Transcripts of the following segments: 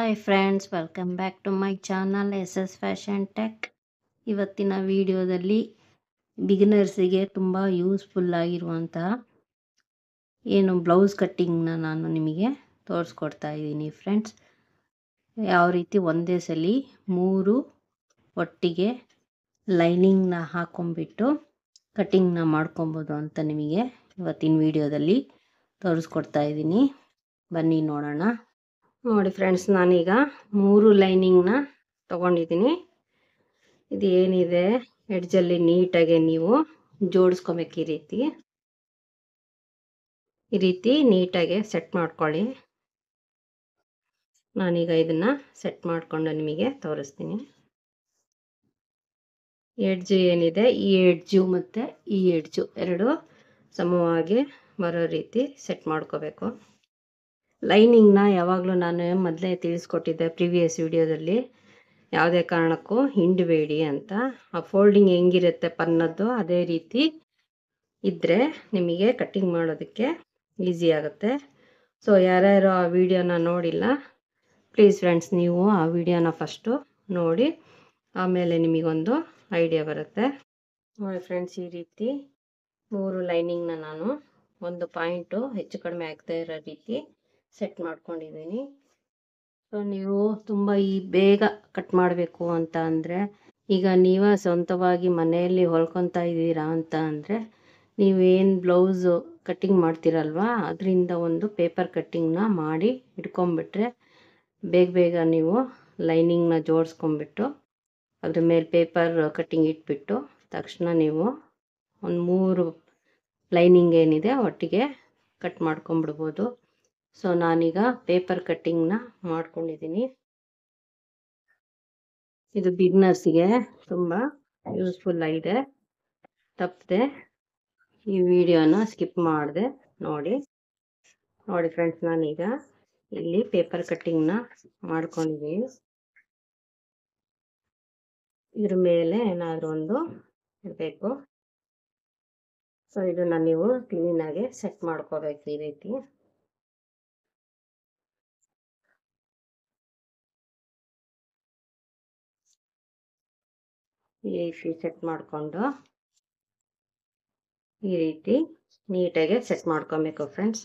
Hi friends, welcome back to my channel SS fashion tech. ಇವತ್ತಿನ ವಿಡಿಯೋದಲ್ಲಿ ಬಿಗಿನರ್ಸಿಗೆ ತುಂಬ useful ಆಗಿರುವಂತಹ ಬ್ಲೌಸ್ ಕಟ್ಟಿಂಗ್ನ ನಾನು ನಿಮಗೆ ತೋರಿಸ್ಕೊಡ್ತಾ ಇದ್ದೀನಿ ಫ್ರೆಂಡ್ಸ್. ಯಾವ ರೀತಿ ಒಂದೇ ಸಲ 3 ಒಟ್ಟಿಗೆ ಲೈನಿಂಗ್ನ ಹಾಕೊಂಡ್ಬಿಟ್ಟು ಕಟ್ಟಿಂಗ್ನ ಮಾಡ್ಕೊಬೋದು ಅಂತ ನಿಮಗೆ ಇವತ್ತಿನ ವಿಡಿಯೋದಲ್ಲಿ ತೋರಿಸ್ಕೊಡ್ತಾ ಇದ್ದೀನಿ. ಬನ್ನಿ ನೋಡೋಣ. ನೋಡಿ ಫ್ರೆಂಡ್ಸ್, ನಾನೀಗ 3 ಲೈನಿಂಗ್ನ ತೊಗೊಂಡಿದ್ದೀನಿ. ಇದು ಏನಿದೆ ಎಡ್ಜಲ್ಲಿ ನೀಟಾಗಿ ನೀವು ಜೋಡಿಸ್ಕೊಬೇಕು. ಈ ರೀತಿ ನೀಟಾಗಿ ಸೆಟ್ ಮಾಡ್ಕೊಳ್ಳಿ. ನಾನೀಗ ಇದನ್ನು ಸೆಟ್ ಮಾಡಿಕೊಂಡು ನಿಮಗೆ ತೋರಿಸ್ತೀನಿ. ಎಡ್ಜು ಏನಿದೆ, ಈ ಎಡ್ಜು ಮತ್ತು ಈ ಎಡ್ಜು ಎರಡು ಸಮವಾಗಿ ಬರೋ ರೀತಿ ಸೆಟ್ ಮಾಡ್ಕೋಬೇಕು. ಲೈನಿಂಗ್ನ ಯಾವಾಗಲೂ ನಾನು ಮೊದಲೇ ತಿಳಿಸ್ಕೊಟ್ಟಿದ್ದೆ ಪ್ರಿವಿಯಸ್ ವಿಡಿಯೋದಲ್ಲಿ, ಯಾವುದೇ ಕಾರಣಕ್ಕೂ ಹಿಂಡಬೇಡಿ ಅಂತ. ಆ ಫೋಲ್ಡಿಂಗ್ ಹೆಂಗಿರುತ್ತೆ ಪನ್ನದ್ದು ಅದೇ ರೀತಿ ಇದ್ದರೆ ನಿಮಗೆ ಕಟ್ಟಿಂಗ್ ಮಾಡೋದಕ್ಕೆ ಈಸಿ ಆಗುತ್ತೆ. ಸೊ ಯಾರ್ಯಾರು ಆ ವಿಡಿಯೋನ ನೋಡಿಲ್ಲ, ಪ್ಲೀಸ್ ಫ್ರೆಂಡ್ಸ್ ನೀವು ಆ ವಿಡಿಯೋನ ಫಸ್ಟು ನೋಡಿ, ಆಮೇಲೆ ನಿಮಗೊಂದು ಐಡಿಯಾ ಬರುತ್ತೆ. ನೋಡಿ ಫ್ರೆಂಡ್ಸ್, ಈ ರೀತಿ 3 ಲೈನಿಂಗ್ನ ನಾನು ಒಂದು ಪಾಯಿಂಟು ಹೆಚ್ಚು ಕಡಿಮೆ ಆಗದೆ ಇರೋ ರೀತಿ ಸೆಟ್ ಮಾಡ್ಕೊಂಡಿದ್ದೀನಿ. ಸೊ ನೀವು ತುಂಬ ಬೇಗ ಕಟ್ ಮಾಡಬೇಕು ಅಂತ ಅಂದರೆ, ಈಗ ನೀವೇ ಸ್ವಂತವಾಗಿ ಮನೆಯಲ್ಲಿ ಹೊಲ್ಕೊತಾ ಇದ್ದೀರಾ ಅಂತ ಅಂದರೆ, ನೀವೇನು ಬ್ಲೌಸು ಕಟ್ಟಿಂಗ್ ಮಾಡ್ತೀರಲ್ವ ಅದರಿಂದ ಒಂದು ಪೇಪರ್ ಕಟ್ಟಿಂಗ್ನ ಮಾಡಿ ಇಟ್ಕೊಂಬಿಟ್ರೆ ಬೇಗ ನೀವು ಲೈನಿಂಗ್ನ ಜೋಡಿಸ್ಕೊಂಬಿಟ್ಟು ಅದ್ರ ಮೇಲೆ ಪೇಪರ್ ಕಟ್ಟಿಂಗ್ ಇಟ್ಬಿಟ್ಟು ತಕ್ಷಣ ನೀವು ಒಂದು 3 ಲೈನಿಂಗ್ ಏನಿದೆ ಒಟ್ಟಿಗೆ ಕಟ್ ಮಾಡ್ಕೊಂಬಿಡ್ಬೋದು. ಸೊ ನಾನೀಗ ಪೇಪರ್ ಕಟ್ಟಿಂಗ್ನ ಮಾಡ್ಕೊಂಡಿದ್ದೀನಿ. ಇದು ಬಿಗ್ನರ್ಸಿಗೆ ತುಂಬ ಯೂಸ್ಫುಲ್ ಆಗಿದೆ. ತಪ್ಪದೆ ಈ ವಿಡಿಯೋನ ಸ್ಕಿಪ್ ಮಾಡಿದೆ ನೋಡಿ ಫ್ರೆಂಡ್ಸ್, ನಾನೀಗ ಇಲ್ಲಿ ಪೇಪರ್ ಕಟ್ಟಿಂಗ್ನ ಮಾಡ್ಕೊಂಡಿದ್ದೀನಿ. ಇದ್ರ ಮೇಲೆ ಏನಾದರೂ ಒಂದು ಇರಬೇಕು. ಸೊ ಇದನ್ನು ನೀವು ಕ್ಲೀನಾಗಿ ಸೆಟ್ ಮಾಡ್ಕೋಬೇಕು. ಈ ರೀತಿ ಸೆಟ್ ಮಾಡಿಕೊಂಡು ಈ ರೀತಿ ನೀಟಾಗಿ ಸೆಟ್ ಮಾಡ್ಕೊಬೇಕು ಫ್ರೆಂಡ್ಸ್.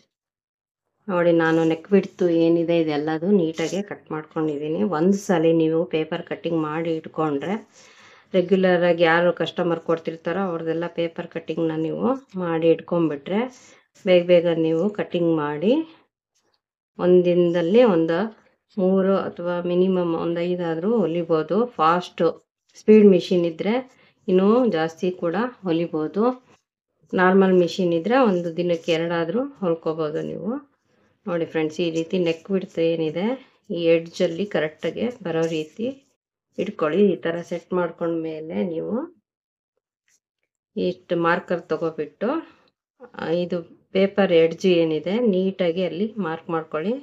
ನೋಡಿ, ನಾನು ನೆಕ್ ಬಿಡ್ತು ಏನಿದೆ ಇದೆಲ್ಲದು ನೀಟಾಗಿ ಕಟ್ ಮಾಡ್ಕೊಂಡಿದ್ದೀನಿ. ಒಂದು ಸಲ ನೀವು ಪೇಪರ್ ಕಟ್ಟಿಂಗ್ ಮಾಡಿ ಇಟ್ಕೊಂಡ್ರೆ ರೆಗ್ಯುಲರಾಗಿ ಯಾರು ಕಸ್ಟಮರ್ ಕೊಡ್ತಿರ್ತಾರೋ ಅವ್ರದ್ದೆಲ್ಲ ಪೇಪರ್ ಕಟ್ಟಿಂಗ್ನ ನೀವು ಮಾಡಿ ಇಟ್ಕೊಂಡ್ಬಿಟ್ರೆ ಬೇಗ ನೀವು ಕಟ್ಟಿಂಗ್ ಮಾಡಿ ಒಂದಿನದಲ್ಲಿ ಒಂದು 3 ಅಥವಾ ಮಿನಿಮಮ್ ಒಂದು 5 ಆದರೂ ಹೊಲಿಬೋದು. ಫಾಸ್ಟು ಸ್ಪೀಡ್ ಮಿಷಿನ್ ಇದ್ದರೆ ಇನ್ನೂ ಜಾಸ್ತಿ ಕೂಡ ಹೊಲಿಬೋದು. ನಾರ್ಮಲ್ ಮಿಷಿನ್ ಇದ್ದರೆ ಒಂದು ದಿನಕ್ಕೆ 2 ಆದರೂ ಹೊಲ್ಕೋಬೋದು ನೀವು. ನೋಡಿ ಫ್ರೆಂಡ್ಸ್, ಈ ರೀತಿ ನೆಕ್ ಬಿಡ್ತು ಏನಿದೆ ಈ ಎಡ್ಜಲ್ಲಿ ಕರೆಕ್ಟಾಗಿ ಬರೋ ರೀತಿ ಇಟ್ಕೊಳ್ಳಿ. ಈ ಥರ ಸೆಟ್ ಮಾಡ್ಕೊಂಡ್ಮೇಲೆ ನೀವು ಇಷ್ಟು ಮಾರ್ಕರ್ ತಗೋಬಿಟ್ಟು ಇದು ಪೇಪರ್ ಎಡ್ಜ್ ಏನಿದೆ ನೀಟಾಗಿ ಅಲ್ಲಿ ಮಾರ್ಕ್ ಮಾಡ್ಕೊಳ್ಳಿ.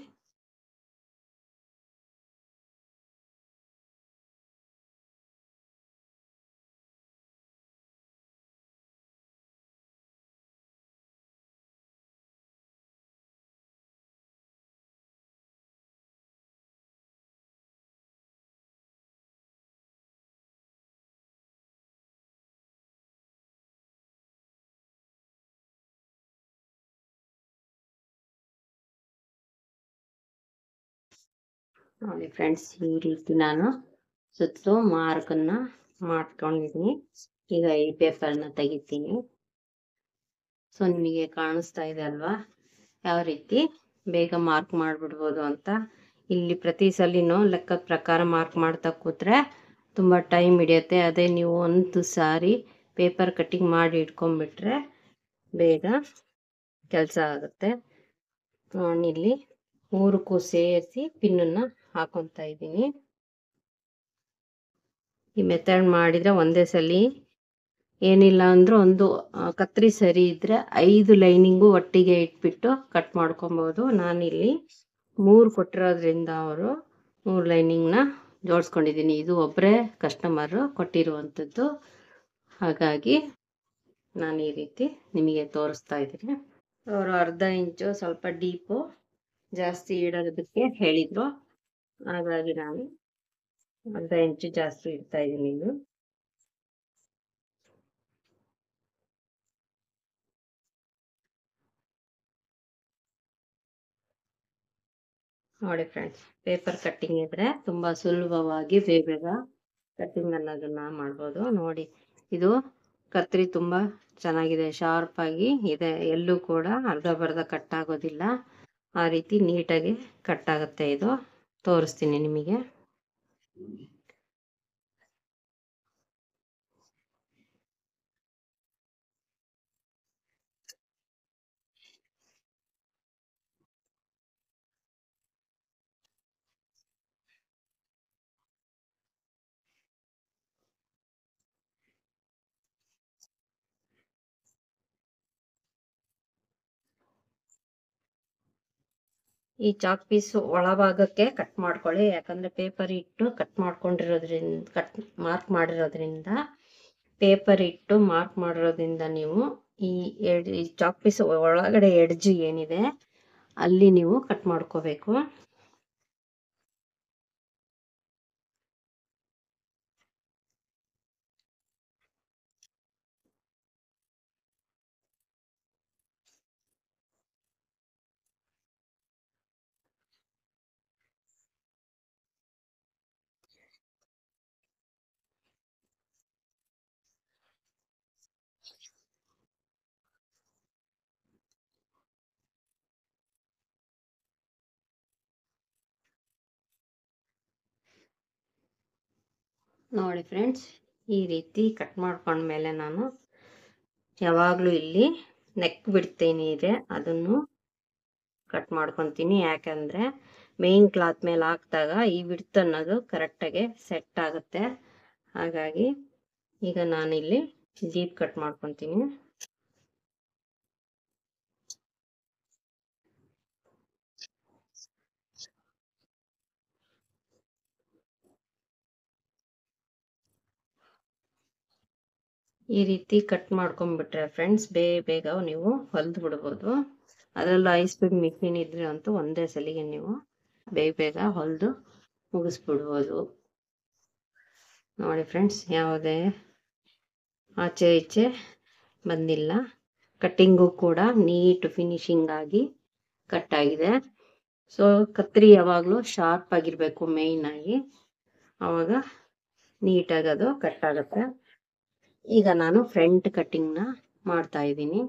ನೋಡಿ ಫ್ರೆಂಡ್ಸ್, ಈ ರೀತಿ ನಾನು ಸುತ್ತಲೂ ಮಾರ್ಕನ್ನು ಮಾಡ್ಕೊಂಡಿದ್ದೀನಿ. ಈಗ ಈ ಪೇಪರ್ನ ತೆಗಿತೀನಿ. ಸೊ ನಿಮಗೆ ಕಾಣಿಸ್ತಾ ಇದೆ ಅಲ್ವಾ ಯಾವ ರೀತಿ ಬೇಗ ಮಾರ್ಕ್ ಮಾಡಿಬಿಡ್ಬೋದು ಅಂತ. ಇಲ್ಲಿ ಪ್ರತಿ ಸಲಿನೂ ಲೆಕ್ಕದ ಪ್ರಕಾರ ಮಾರ್ಕ್ ಮಾಡ್ತಾ ಕೂತ್ರೆ ತುಂಬ ಟೈಮ್ ಹಿಡಿಯುತ್ತೆ. ಅದೇ ನೀವು ಒಂದು ಸಾರಿ ಪೇಪರ್ ಕಟ್ಟಿಂಗ್ ಮಾಡಿ ಇಟ್ಕೊಂಡ್ಬಿಟ್ರೆ ಬೇಗ ಕೆಲಸ ಆಗುತ್ತೆ. ನಾನಿಲ್ಲಿ 3ಕ್ಕೂ ಸೇರಿಸಿ ಪಿನ್ನನ್ನು ಹಾಕೊತಾ ಇದ್ದೀನಿ. ಈ ಮೆಥಡ್ ಮಾಡಿದರೆ ಒಂದೇ ಸಲ ಏನಿಲ್ಲ ಅಂದರೂ ಒಂದು ಕತ್ರಿ ಸರಿ ಇದ್ದರೆ 5 ಲೈನಿಂಗು ಒಟ್ಟಿಗೆ ಇಟ್ಬಿಟ್ಟು ಕಟ್ ಮಾಡ್ಕೊಬೋದು. ನಾನಿಲ್ಲಿ 3 ಕೊಟ್ಟಿರೋದ್ರಿಂದ ಅವರು 3 ಲೈನಿಂಗ್ನ ಜೋಡಿಸ್ಕೊಂಡಿದ್ದೀನಿ. ಇದು ಒಬ್ಬರೇ ಕಸ್ಟಮರು ಕೊಟ್ಟಿರುವಂಥದ್ದು, ಹಾಗಾಗಿ ನಾನು ಈ ರೀತಿ ನಿಮಗೆ ತೋರಿಸ್ತಾ ಇದ್ದೀನಿ. ಅವರು 1/2 ಇಂಚು ಸ್ವಲ್ಪ ಡೀಪು ಜಾಸ್ತಿ ಇಡೋದಕ್ಕೆ ಹೇಳಿದರು. ಹಾಗಾಗಿ ನಾನು ಅರ್ಧ ಇಂಚು ಜಾಸ್ತಿ ಇಡ್ತಾ ಇದ್ದೀನಿ ಇದು. ನೋಡಿ ಫ್ರೆಂಡ್ಸ್, ಪೇಪರ್ ಕಟ್ಟಿಂಗ್ ಇದ್ರೆ ತುಂಬಾ ಸುಲಭವಾಗಿ ಬೇಗ ಕಟ್ಟಿಂಗ್ ಅನ್ನೋದನ್ನ ಮಾಡ್ಬೋದು. ನೋಡಿ, ಇದು ಕತ್ರಿ ತುಂಬಾ ಚೆನ್ನಾಗಿದೆ, ಶಾರ್ಪ್ ಆಗಿ ಇದೆ, ಎಲ್ಲೂ ಕೂಡ ಅರ್ಧ ಕಟ್ ಆಗೋದಿಲ್ಲ. ಆ ರೀತಿ ನೀಟಾಗಿ ಕಟ್ ಆಗುತ್ತೆ. ಇದು ತೋರಿಸ್ತೀನಿ ನಿಮಗೆ. ಈ ಚಾಕ್ ಪೀಸ್ ಒಳಭಾಗಕ್ಕೆ ಕಟ್ ಮಾಡ್ಕೊಳ್ಳಿ, ಯಾಕಂದ್ರೆ ಪೇಪರ್ ಇಟ್ಟು ಮಾರ್ಕ್ ಮಾಡಿರೋದ್ರಿಂದ ನೀವು ಈ ಚಾಕ್ ಪೀಸ್ ಒಳಗಡೆ ಎಡ್ಜ್ ಏನಿದೆ ಅಲ್ಲಿ ನೀವು ಕಟ್ ಮಾಡ್ಕೋಬೇಕು. ನೋಡಿ ಫ್ರೆಂಡ್ಸ್, ಈ ರೀತಿ ಕಟ್ ಮಾಡ್ಕೊಂಡ್ಮೇಲೆ ನಾನು ಯಾವಾಗಲೂ ಇಲ್ಲಿ ನೆಕ್ ಬಿಡ್ತೀನಿ ಇದೆ ಅದನ್ನು ಕಟ್ ಮಾಡ್ಕೊತೀನಿ. ಯಾಕಂದ್ರೆ ಮೇನ್ ಕ್ಲಾತ್ ಮೇಲೆ ಹಾಕಿದಾಗ ಈ ವಿಡ್ತ್ ಅನ್ನೋದು ಕರೆಕ್ಟಾಗಿ ಸೆಟ್ ಆಗುತ್ತೆ. ಹಾಗಾಗಿ ಈಗ ನಾನಿಲ್ಲಿ ಡೀಪ್ ಕಟ್ ಮಾಡ್ಕೊತೀನಿ. ಈ ರೀತಿ ಕಟ್ ಮಾಡ್ಕೊಂಡ್ಬಿಟ್ರೆ ಫ್ರೆಂಡ್ಸ್ ಬೇಗ ನೀವು ಹೊಲ್ದು ಬಿಡ್ಬೋದು. ಅದರಲ್ಲೂ ಹೈ ಸ್ಪೀಡ್ ಮಿಷಿನ್ ಇದ್ರೆ ಅಂತೂ ಒಂದೇ ಸಲಿಗೆ ನೀವು ಬೇಗ ಹೊಲ್ದು ಮುಗಿಸ್ಬಿಡ್ಬೋದು. ನೋಡಿ ಫ್ರೆಂಡ್ಸ್, ಯಾವುದೇ ಆಚೆ ಈಚೆ ಬಂದಿಲ್ಲ. ಕಟ್ಟಿಂಗು ಕೂಡ ನೀಟ್ ಫಿನಿಶಿಂಗ್ ಆಗಿ ಕಟ್ ಆಗಿದೆ. ಸೊ ಕತ್ರಿ ಯಾವಾಗಲೂ ಶಾರ್ಪ್ ಆಗಿರಬೇಕು ಮೇಯ್ನ್ ಆಗಿ, ಆವಾಗ ನೀಟಾಗಿ ಅದು ಕಟ್ ಆಗುತ್ತೆ. ಈಗ ನಾನು ಫ್ರಂಟ್ ಕಟ್ಟಿಂಗ್ನ ಮಾಡ್ತಾ ಇದ್ದೀನಿ.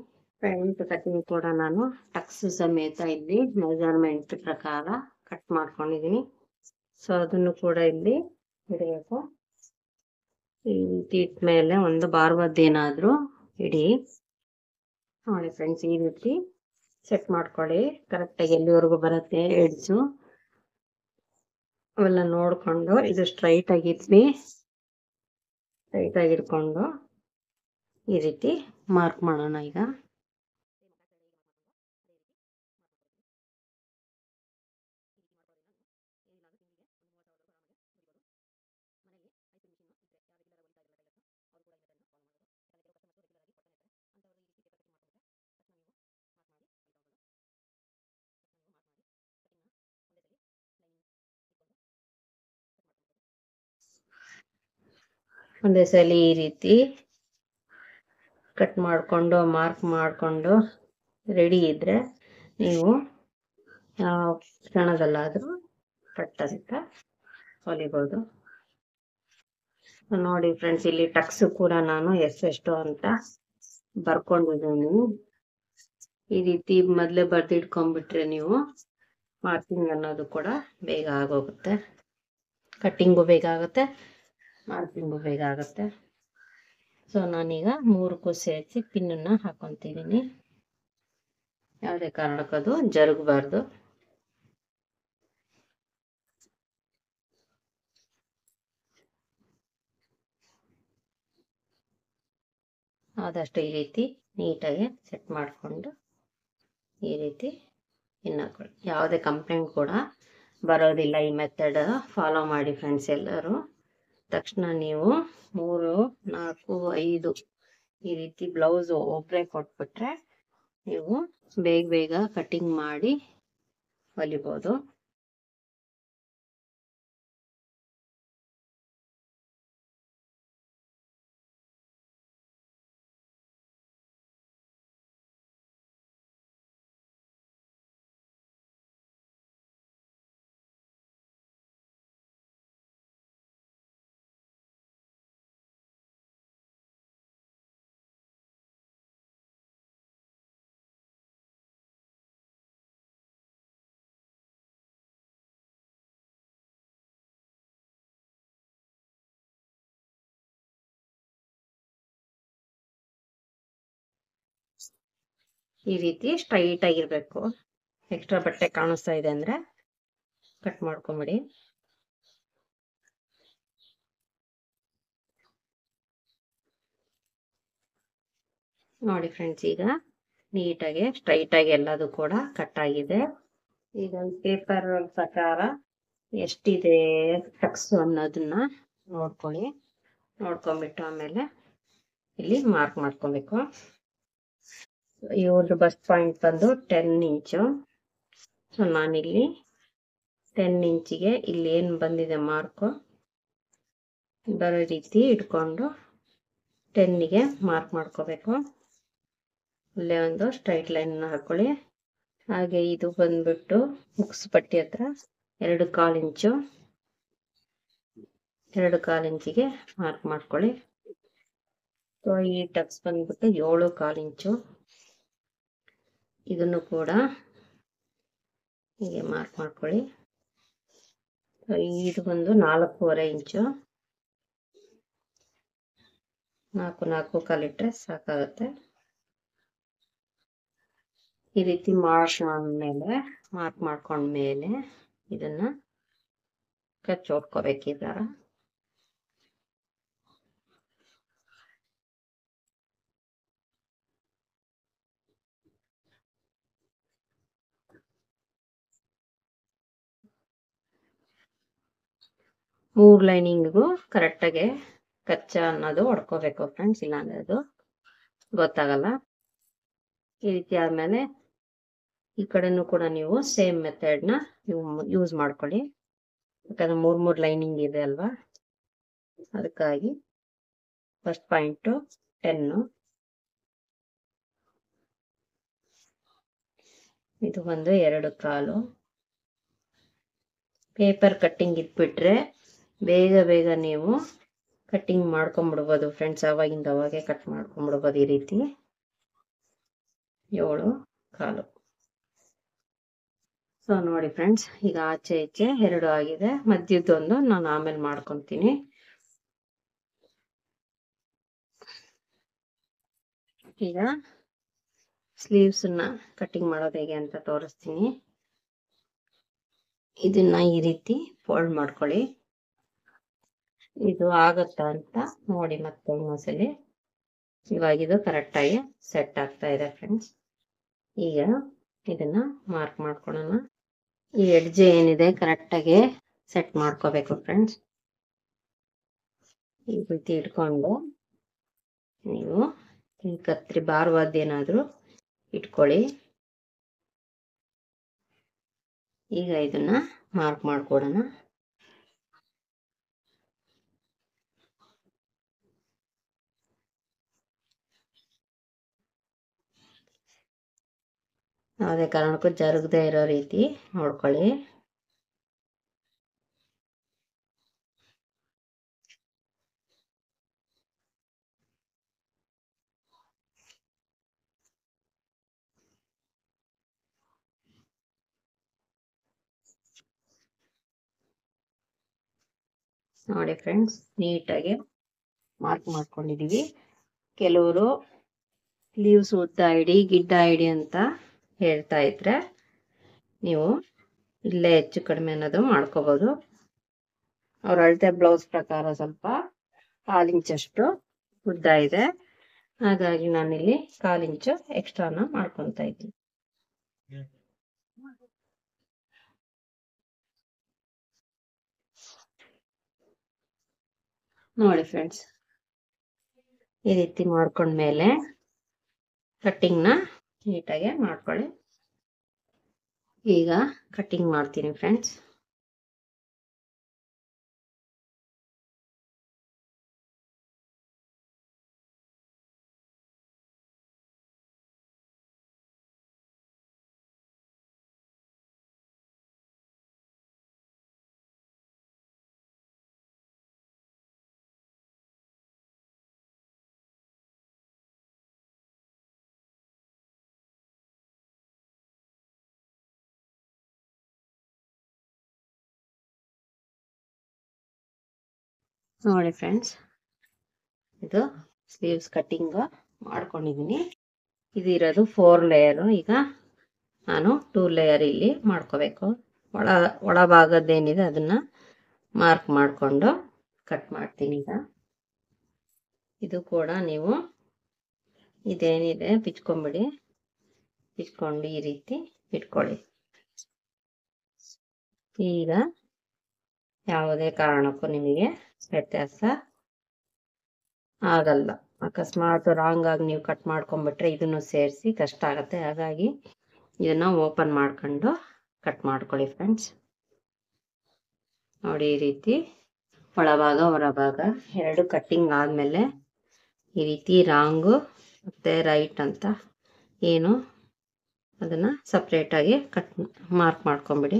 ಫ್ರಂಟ್ ಕಟ್ಟಿಂಗ್ ಕೂಡ ನಾನು ಟಕ್ಸ್ ಸಮೇತ ಇಲ್ಲಿ ಮೆಜರ್ಮೆಂಟ್ ಪ್ರಕಾರ ಕಟ್ ಮಾಡ್ಕೊಂಡಿದ್ದೀನಿ. ಸೊ ಅದನ್ನು ಕೂಡ ಇಲ್ಲಿ ಹಿಡಿಯಬೇಕು. ಈ ರೀತಿ ಇಟ್ಮೇಲೆ ಒಂದು ಬಾರ್ವದ್ದೇನಾದ್ರೂ ಇಡಿ. ನೋಡಿ ಫ್ರೆಂಡ್ಸ್, ಈ ರೀತಿ ಸೆಟ್ ಮಾಡ್ಕೊಳ್ಳಿ. ಕರೆಕ್ಟಾಗಿ ಎಲ್ಲಿವರೆಗೂ ಬರುತ್ತೆ ಎಡ್ಜು ಅವೆಲ್ಲ ನೋಡ್ಕೊಂಡು ಇದು ಸ್ಟ್ರೈಟ್ ಆಗಿಟ್ಕೊಂಡು ಈ ರೀತಿ ಮಾರ್ಕ್ ಮಾಡೋಣ. ಈಗ ಒಂದೇ ಸಲ ಈ ರೀತಿ ಕಟ್ ಮಾಡಿಕೊಂಡು ಮಾರ್ಕ್ ಮಾಡಿಕೊಂಡು ರೆಡಿ ಇದ್ರೆ ನೀವು ಯಾವ ಕ್ಷಣದಲ್ಲಾದರೂ ಕಟ್ಟಂತ ಹೊಲಿಬೋದು. ನೋಡಿ ಫ್ರೆಂಡ್ಸ್, ಇಲ್ಲಿ ಟಕ್ಸ್ ಕೂಡ ನಾನು ಎಷ್ಟೆಷ್ಟು ಅಂತ ಬರ್ಕೊಂಡಿದ್ದೀನಿ. ಈ ರೀತಿ ಮೊದಲೇ ಬರ್ದಿಟ್ಕೊಂಡ್ಬಿಟ್ರೆ ನೀವು ಮಾರ್ಕಿಂಗ್ ಅನ್ನೋದು ಕೂಡ ಬೇಗ ಆಗೋಗುತ್ತೆ. ಕಟ್ಟಿಂಗು ಬೇಗ ಆಗುತ್ತೆ, ಮಾರ್ಕಿಂಗು ಬೇಗ ಆಗುತ್ತೆ. ಸೊ ನಾನೀಗ 3ಕ್ಕೂ ಸೇರಿಸಿ ಪಿನ್ನನ್ನು ಹಾಕೊತಿದ್ದೀನಿ. ಯಾವುದೇ ಕಾರಣಕ್ಕೂ ಅದು ಜರುಗಬಾರ್ದು. ಆದಷ್ಟು ಈ ರೀತಿ ನೀಟಾಗಿ ಸೆಟ್ ಮಾಡಿಕೊಂಡು ಈ ರೀತಿ ಹಾಕೊಳ್ಳಿ. ಯಾವುದೇ ಕಂಪ್ಲೇಂಟ್ ಕೂಡ ಬರೋದಿಲ್ಲ. ಈ ಮೆಥಡ್ ಫಾಲೋ ಮಾಡಿ ಫ್ರೆಂಡ್ಸ್ ಎಲ್ಲರೂ. ತಕ್ಷಣ ನೀವು 3, 4, 5 ಈ ರೀತಿ ಬ್ಲೌಸ್ ಒಬ್ಬರೇ ಕೊಟ್ಬಿಟ್ರೆ ನೀವು ಬೇಗ ಕಟ್ಟಿಂಗ್ ಮಾಡಿ ಹೊಲಿಬೋದು. ಈ ರೀತಿ ಸ್ಟ್ರೈಟ್ ಆಗಿರಬೇಕು. ಎಕ್ಸ್ಟ್ರಾ ಬಟ್ಟೆ ಕಾಣಿಸ್ತಾ ಇದೆ ಅಂದರೆ ಕಟ್ ಮಾಡ್ಕೊಂಬಿಡಿ. ನೋಡಿ ಫ್ರೆಂಡ್ಸ್, ಈಗ ನೀಟಾಗಿ ಸ್ಟ್ರೈಟಾಗಿ ಎಲ್ಲದು ಕೂಡ ಕಟ್ ಆಗಿದೆ. ಈಗ ಪೇಪರ್ ಪ್ರಕಾರ ಎಷ್ಟಿದೆ ಟಕ್ಸು ಅನ್ನೋದನ್ನ ನೋಡ್ಕೊಳ್ಳಿ. ನೋಡ್ಕೊಂಬಿಟ್ಟು ಆಮೇಲೆ ಇಲ್ಲಿ ಮಾರ್ಕ್ ಮಾಡ್ಕೊಬೇಕು. ಇವ್ರದ್ದು ಬಸ್ಟ್ ಪಾಯಿಂಟ್ ಬಂದು 10 ಇಂಚು. ಸೊ ನಾನಿಲ್ಲಿ 10 ಇಂಚಿಗೆ ಇಲ್ಲಿ ಏನು ಬಂದಿದೆ ಮಾರ್ಕು ಬರೋ ರೀತಿ ಇಟ್ಕೊಂಡು 10ಗೆ ಮಾರ್ಕ್ ಮಾಡ್ಕೋಬೇಕು. ಅಲ್ಲೇ ಒಂದು ಸ್ಟ್ರೈಟ್ ಲೈನ್ ಹಾಕೊಳ್ಳಿ. ಹಾಗೆ ಇದು ಬಂದ್ಬಿಟ್ಟು ಮುಕ್ಸ್ ಪಟ್ಟಿ ಹತ್ರ 2.25 ಇಂಚು. 2.25 ಇಂಚಿಗೆ ಮಾರ್ಕ್ ಮಾಡ್ಕೊಳ್ಳಿ. ಸೊ ಈ ಟಕ್ಸ್ ಬಂದ್ಬಿಟ್ಟು 7.25 ಇಂಚು. ಇದನ್ನು ಕೂಡ ಹೀಗೆ ಮಾರ್ಕ್ ಮಾಡ್ಕೊಳ್ಳಿ. ಇದು ಬಂದು 4.25 ಇಂಚು. 4 ಕಾಲಿಟ್ರೆ ಸಾಕಾಗುತ್ತೆ. ಈ ರೀತಿ ಮಾಡ್ಕೊಂಡ್ಮೇಲೆ ಮಾರ್ಕ್ ಮಾಡ್ಕೊಂಡ್ಮೇಲೆ ಇದನ್ನ ಕಚ್ ಹೊಡ್ಕೋಬೇಕು. ಈ ಥರ ಮೂರು ಲೈನಿಂಗ್ಗೂ ಕರೆಕ್ಟಾಗಿ ಕಚ್ಚ ಅನ್ನೋದು ಹೊಡ್ಕೋಬೇಕು ಫ್ರೆಂಡ್ಸ್, ಇಲ್ಲಾಂದ್ರೆ ಅದು ಗೊತ್ತಾಗಲ್ಲ. ಈ ರೀತಿ ಆದಮೇಲೆ ಈ ಕಡೆನೂ ಕೂಡ ನೀವು ಸೇಮ್ ಮೆಥಡ್ನ ಯೂಸ್ ಮಾಡ್ಕೊಳ್ಳಿ. ಯಾಕಂದ್ರೆ ಮೂರು ಲೈನಿಂಗ್ ಇದೆ ಅಲ್ವಾ, ಅದಕ್ಕಾಗಿ ಫಸ್ಟ್ ಪಾಯಿಂಟು 10, ಇದು ಒಂದು 2.25. ಪೇಪರ್ ಕಟ್ಟಿಂಗ್ ಇಟ್ಬಿಟ್ರೆ ಬೇಗ ನೀವು ಕಟ್ಟಿಂಗ್ ಮಾಡ್ಕೊಂಬಿಡ್ಬೋದು ಫ್ರೆಂಡ್ಸ್. ಅವಾಗಿಂದ ಅವಾಗೆ ಕಟ್ ಮಾಡ್ಕೊಂಬಿಡ್ಬೋದು. ಈ ರೀತಿ 7.25. ಸೊ ನೋಡಿ ಫ್ರೆಂಡ್ಸ್, ಈಗ ಆಚೆ ಈಚೆ 2 ಆಗಿದೆ. ಮಧ್ಯದೊಂದು ನಾನು ಆಮೇಲೆ ಮಾಡ್ಕೊತೀನಿ. ಈಗ ಸ್ಲೀವ್ಸನ್ನ ಕಟ್ಟಿಂಗ್ ಮಾಡೋದು ಹೇಗೆ ಅಂತ ತೋರಿಸ್ತೀನಿ. ಇದನ್ನ ಈ ರೀತಿ ಫೋಲ್ಡ್ ಮಾಡ್ಕೊಳ್ಳಿ. ಇದು ಆಗುತ್ತಾ ಅಂತ ನೋಡಿ ಮತ್ತೆ ಇನ್ನೊಂದ್ಸಲಿ. ಇವಾಗ ಇದು ಕರೆಕ್ಟಾಗಿ ಸೆಟ್ ಆಗ್ತಾ ಇದೆ ಫ್ರೆಂಡ್ಸ್. ಈಗ ಇದನ್ನ ಮಾರ್ಕ್ ಮಾಡ್ಕೊಳ್ಳೋಣ. ಈ ಎಡ್ಜ್ ಏನಿದೆ ಕರೆಕ್ಟಾಗಿ ಸೆಟ್ ಮಾಡ್ಕೋಬೇಕು ಫ್ರೆಂಡ್ಸ್. ಈ ರೀತಿ ಇಟ್ಕೊಂಡು ನೀವು ಕತ್ರಿ ಭಾರವಾದ್ದೇನಾದ್ರೂ ಇಟ್ಕೊಳ್ಳಿ. ಈಗ ಇದನ್ನ ಮಾರ್ಕ್ ಮಾಡ್ಕೊಡೋಣ. ಯಾವುದೇ ಕಾರಣಕ್ಕೂ ಜರುಗದೆ ಇರೋ ರೀತಿ ನೋಡ್ಕೊಳ್ಳಿ. ನೋಡಿ ಫ್ರೆಂಡ್ಸ್, ನೀಟಾಗಿ ಮಾರ್ಕ್ ಮಾಡ್ಕೊಂಡಿದೀವಿ. ಕೆಲವರು ಸ್ಲೀವ್ಸ್ ಉದ್ದ ಇಡಿ ಗಿಡ್ಡ ಇಡಿ ಅಂತ ಹೇಳ್ತಾ ಇದ್ರೆ ನೀವು ಇಲ್ಲೇ ಹೆಚ್ಚು ಕಡಿಮೆ ಅನ್ನೋದು ಮಾಡ್ಕೋಬಹುದು. ಅವ್ರ ಅಳತೆ ಬ್ಲೌಸ್ ಪ್ರಕಾರ ಸ್ವಲ್ಪ 1/4 ಇಂಚಷ್ಟು ಉದ್ದ ಇದೆ, ಹಾಗಾಗಿ ನಾನಿಲ್ಲಿ 1/4 ಇಂಚು ಎಕ್ಸ್ಟ್ರಾನ ಮಾಡ್ಕೊತಾ ಇದ್ದೀನಿ. ನೋಡಿ ಫ್ರೆಂಡ್ಸ್, ಈ ರೀತಿ ಮಾಡ್ಕೊಂಡ್ಮೇಲೆ ಕಟ್ಟಿಂಗ್ನ ನೀಟಾಗಿ ಮಾಡ್ಕೊಳ್ಳಿ. ಈಗ ಕಟ್ಟಿಂಗ್ ಮಾಡ್ತೀನಿ ಫ್ರೆಂಡ್ಸ್. ನೋಡಿ ಫ್ರೆಂಡ್ಸ್, ಇದು ಸ್ಲೀವ್ಸ್ ಕಟ್ಟಿಂಗ್ ಮಾಡ್ಕೊಂಡಿದ್ದೀನಿ. ಇದು ಇರೋದು 4 ಲೇಯರು. ಈಗ ನಾನು 2 ಲೇಯರ್ ಇಲ್ಲಿ ಮಾಡ್ಕೋಬೇಕು. ಒಳಭಾಗದ್ದೇನಿದೆ ಅದನ್ನು ಮಾರ್ಕ್ ಮಾಡಿಕೊಂಡು ಕಟ್ ಮಾಡ್ತೀನಿ. ಈಗ ಇದು ಕೂಡ ನೀವು ಇದೇನಿದೆ ಬಿಚ್ಕೊಂಬಿಡಿ, ಬಿಚ್ಕೊಂಡು ಈ ರೀತಿ ಇಟ್ಕೊಳ್ಳಿ. ಈಗ ಯಾವುದೇ ಕಾರಣಕ್ಕೂ ನಿಮಗೆ ವ್ಯತ್ಯಾಸ ಆಗಲ್ಲ. ಅಕಸ್ಮಾತ್ ರಾಂಗ್ ಆಗಿ ನೀವು ಕಟ್ ಮಾಡ್ಕೊಂಡ್ಬಿಟ್ರೆ ಇದನ್ನು ಸೇರಿಸಿ ಕಷ್ಟ ಆಗುತ್ತೆ. ಹಾಗಾಗಿ ಇದನ್ನು ಓಪನ್ ಮಾಡ್ಕೊಂಡು ಕಟ್ ಮಾಡ್ಕೊಳ್ಳಿ ಫ್ರೆಂಡ್ಸ್. ನೋಡಿ, ಈ ರೀತಿ ಒಳಭಾಗ ಹೊರಭಾಗ ಎರಡು ಕಟ್ಟಿಂಗ್ ಆದಮೇಲೆ ಈ ರೀತಿ ರಾಂಗು ಮತ್ತು ರೈಟ್ ಅಂತ ಏನು ಅದನ್ನು ಸಪ್ರೇಟಾಗಿ ಮಾರ್ಕ್ ಮಾಡ್ಕೊಂಬಿಡಿ.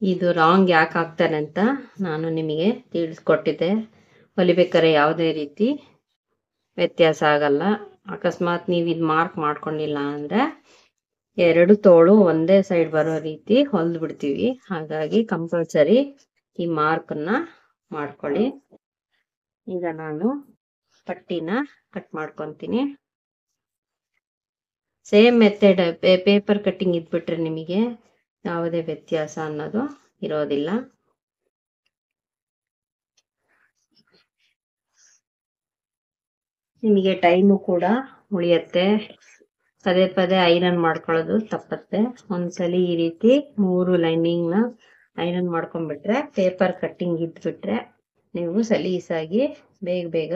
ಇದು ರಾಂಗ್ ಯಾಕೆ ಆಗ್ತಾರೆ ಅಂತ ನಾನು ನಿಮಗೆ ತಿಳಿಸ್ಕೊಟ್ಟಿದ್ದೆ. ಹೊಲಿಬೇಕಾದ್ರೆ ಯಾವುದೇ ರೀತಿ ವ್ಯತ್ಯಾಸ ಆಗಲ್ಲ. ಅಕಸ್ಮಾತ್ ನೀವು ಇದು ಮಾರ್ಕ್ ಮಾಡ್ಕೊಂಡಿಲ್ಲ ಅಂದರೆ 2 ತೋಳು ಒಂದೇ ಸೈಡ್ ಬರೋ ರೀತಿ ಹೊಲ್ದು ಬಿಡ್ತೀವಿ. ಹಾಗಾಗಿ ಕಂಪಲ್ಸರಿ ಈ ಮಾರ್ಕನ್ನು ಮಾಡ್ಕೊಳ್ಳಿ. ಈಗ ನಾನು ಪಟ್ಟಿನ ಕಟ್ ಮಾಡ್ಕೊತೀನಿ. ಸೇಮ್ ಮೆಥಡ್ ಪೇಪರ್ ಕಟ್ಟಿಂಗ್ ಇದ್ಬಿಟ್ರೆ ನಿಮಗೆ ಯಾವುದೇ ವ್ಯತ್ಯಾಸ ಅನ್ನೋದು ಇರೋದಿಲ್ಲ. ನಿಮಗೆ ಟೈಮು ಕೂಡ ಉಳಿಯುತ್ತೆ. ಪದೇ ಪದೇ ಐರನ್ ಮಾಡ್ಕೊಳ್ಳೋದು ತಪ್ಪತ್ತೆ. ಒಂದ್ಸಲಿ ಈ ರೀತಿ 3 ಲೈನಿಂಗ್ನ ಐರನ್ ಮಾಡ್ಕೊಂಡ್ಬಿಟ್ರೆ ಪೇಪರ್ ಕಟ್ಟಿಂಗ್ ಇದ್ಬಿಟ್ರೆ ನೀವು ಸಲೀಸಾಗಿ ಬೇಗ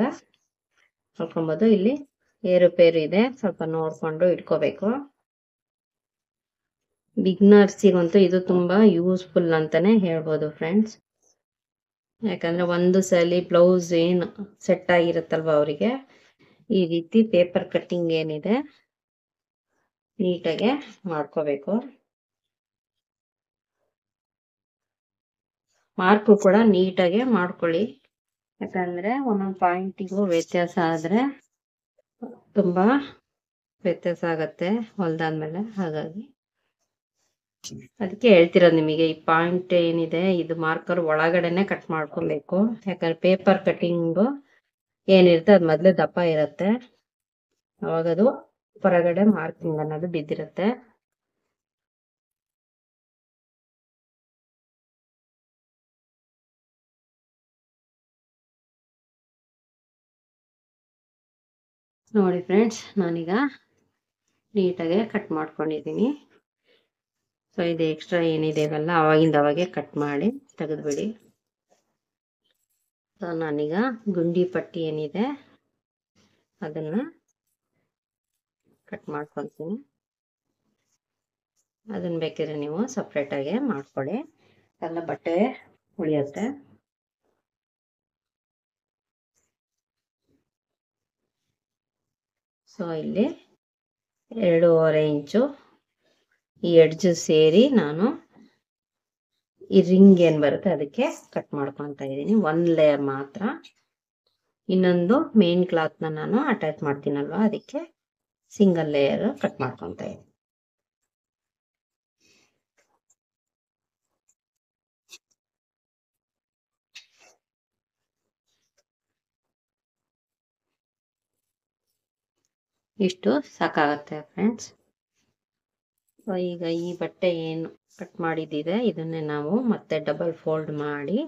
ಹೊಲ್ಕೊಬೋದು. ಇಲ್ಲಿ ಏರುಪೇರು ಇದೆ, ಸ್ವಲ್ಪ ನೋಡಿಕೊಂಡು ಇಟ್ಕೋಬೇಕು. ಬಿಗ್ನರ್ಸಿಗಂತೂ ಇದು ತುಂಬ ಯೂಸ್ಫುಲ್ ಅಂತಲೇ ಹೇಳ್ಬೋದು ಫ್ರೆಂಡ್ಸ್. ಯಾಕಂದರೆ ಒಂದು ಸಲ ಬ್ಲೌಸ್ ಏನು ಸೆಟ್ ಆಗಿರುತ್ತಲ್ವ ಅವರಿಗೆ ಈ ರೀತಿ ಪೇಪರ್ ಕಟ್ಟಿಂಗ್ ಏನಿದೆ ನೀಟಾಗೆ ಮಾಡ್ಕೋಬೇಕು. ಮಾರ್ಕು ಕೂಡ ನೀಟಾಗೆ ಮಾಡ್ಕೊಳ್ಳಿ. ಯಾಕಂದರೆ ಒಂದೊಂದು ಪಾಯಿಂಟಿಗೂ ವ್ಯತ್ಯಾಸ ಆದರೆ ತುಂಬ ವ್ಯತ್ಯಾಸ ಆಗುತ್ತೆ ಹೊಲ್ದಾದ್ಮೇಲೆ. ಹಾಗಾಗಿ ಅದಕ್ಕೆ ಹೇಳ್ತಿರೋದು ನಿಮಗೆ, ಈ ಪಾಯಿಂಟ್ ಏನಿದೆ ಇದು ಮಾರ್ಕರ್ ಒಳಗಡೆನೆ ಕಟ್ ಮಾಡ್ಕೊಬೇಕು. ಯಾಕಂದ್ರೆ ಪೇಪರ್ ಕಟ್ಟಿಂಗು ಏನಿರುತ್ತೆ ಅದು ಮೊದಲೇ ದಪ್ಪ ಇರುತ್ತೆ, ಅವಾಗದು ಹೊರಗಡೆ ಮಾರ್ಕಿಂಗ್ ಅನ್ನೋದು ಬಿದ್ದಿರುತ್ತೆ. ನೋಡಿ ಫ್ರೆಂಡ್ಸ್, ನಾನೀಗ ನೀಟಾಗೆ ಕಟ್ ಮಾಡ್ಕೊಂಡಿದ್ದೀನಿ. ಸೊ ಇದು ಎಕ್ಸ್ಟ್ರಾ ಏನಿದೆಯಲ್ಲ ಅವಾಗಿಂದವಾಗೆ ಕಟ್ ಮಾಡಿ ತೆಗೆದುಬಿಡಿ. ಸೊ ನಾನೀಗ ಗುಂಡಿ ಪಟ್ಟಿ ಏನಿದೆ ಅದನ್ನು ಕಟ್ ಮಾಡ್ಕೊತೀನಿ. ಅದನ್ನು ಬೇಕಿದ್ರೆ ನೀವು ಸಪ್ರೇಟಾಗೆ ಮಾಡ್ಕೊಳ್ಳಿ, ಎಲ್ಲ ಬಟ್ಟೆ ಉಳಿಯುತ್ತೆ. ಸೊ ಇಲ್ಲಿ 2.5 ಇಂಚು ಈ ಎಡ್ಜು ಸೇರಿ ನಾನು ಈ ರಿಂಗ್ ಏನು ಬರುತ್ತೆ ಅದಕ್ಕೆ ಕಟ್ ಮಾಡ್ಕೊತಾ ಇದ್ದೀನಿ. 1 ಲೇಯರ್ ಮಾತ್ರ. ಇನ್ನೊಂದು ಮೇನ್ ಕ್ಲಾತ್ನ ನಾನು ಅಟ್ಯಾಚ್ ಮಾಡ್ತೀನಲ್ವ ಅದಕ್ಕೆ ಸಿಂಗಲ್ ಲೇಯರ್ ಕಟ್ ಮಾಡ್ಕೊತಾ ಇದ್ದೀನಿ. ಇಷ್ಟು ಸಾಕಾಗತ್ತೆ ಫ್ರೆಂಡ್ಸ್. ಈಗ ಈ ಬಟ್ಟೆ ಏನು ಕಟ್ ಮಾಡಿದ್ದಿದೆ ಇದನ್ನೇ ನಾವು ಮತ್ತೆ ಡಬಲ್ ಫೋಲ್ಡ್ ಮಾಡಿ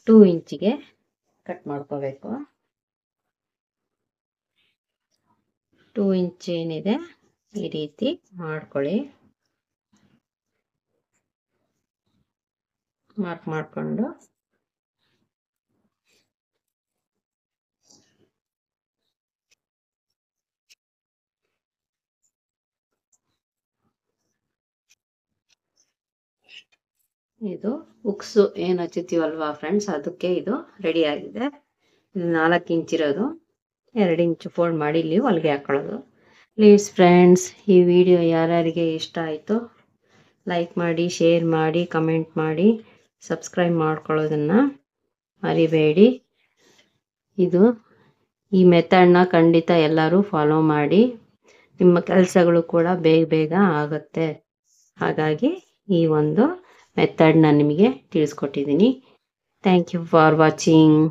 2 ಇಂಚಿಗೆ ಕಟ್ ಮಾಡ್ಕೋಬೇಕು. 2 ಇಂಚ್ ಏನಿದೆ ಈ ರೀತಿ ಮಾಡ್ಕೊಳ್ಳಿ. ಮಾರ್ಕ್ ಮಾಡಿಕೊಂಡು ಇದು ಉಕ್ಸು ಏನು ಹಚ್ಚುತ್ತೀವಲ್ವಾ ಫ್ರೆಂಡ್ಸ್ ಅದಕ್ಕೆ ಇದು ರೆಡಿ ಆಗಿದೆ. ಇದು 4 ಇಂಚ್ ಇರೋದು, 2 ಇಂಚು ಫೋಲ್ಡ್ ಮಾಡಿ ಇಲ್ಲಿ ಹೊಲಿಗೆ ಹಾಕೊಳ್ಳೋದು. ಪ್ಲೀಸ್ ಫ್ರೆಂಡ್ಸ್, ಈ ವಿಡಿಯೋ ಯಾರ್ಯಾರಿಗೆ ಇಷ್ಟ ಆಯಿತು ಲೈಕ್ ಮಾಡಿ, ಶೇರ್ ಮಾಡಿ, ಕಮೆಂಟ್ ಮಾಡಿ, ಸಬ್ಸ್ಕ್ರೈಬ್ ಮಾಡ್ಕೊಳ್ಳೋದನ್ನು ಮರಿಬೇಡಿ. ಈ ಮೆಥಡ್ನ ಖಂಡಿತ ಎಲ್ಲರೂ ಫಾಲೋ ಮಾಡಿ, ನಿಮ್ಮ ಕೆಲಸಗಳು ಕೂಡ ಬೇಗ ಆಗುತ್ತೆ. ಹಾಗಾಗಿ ಈ ಒಂದು ಮೆಥಡ್ನ ನಿಮಗೆ ತಿಳಿಸ್ಕೊಟ್ಟಿದ್ದೀನಿ. Thank you for watching.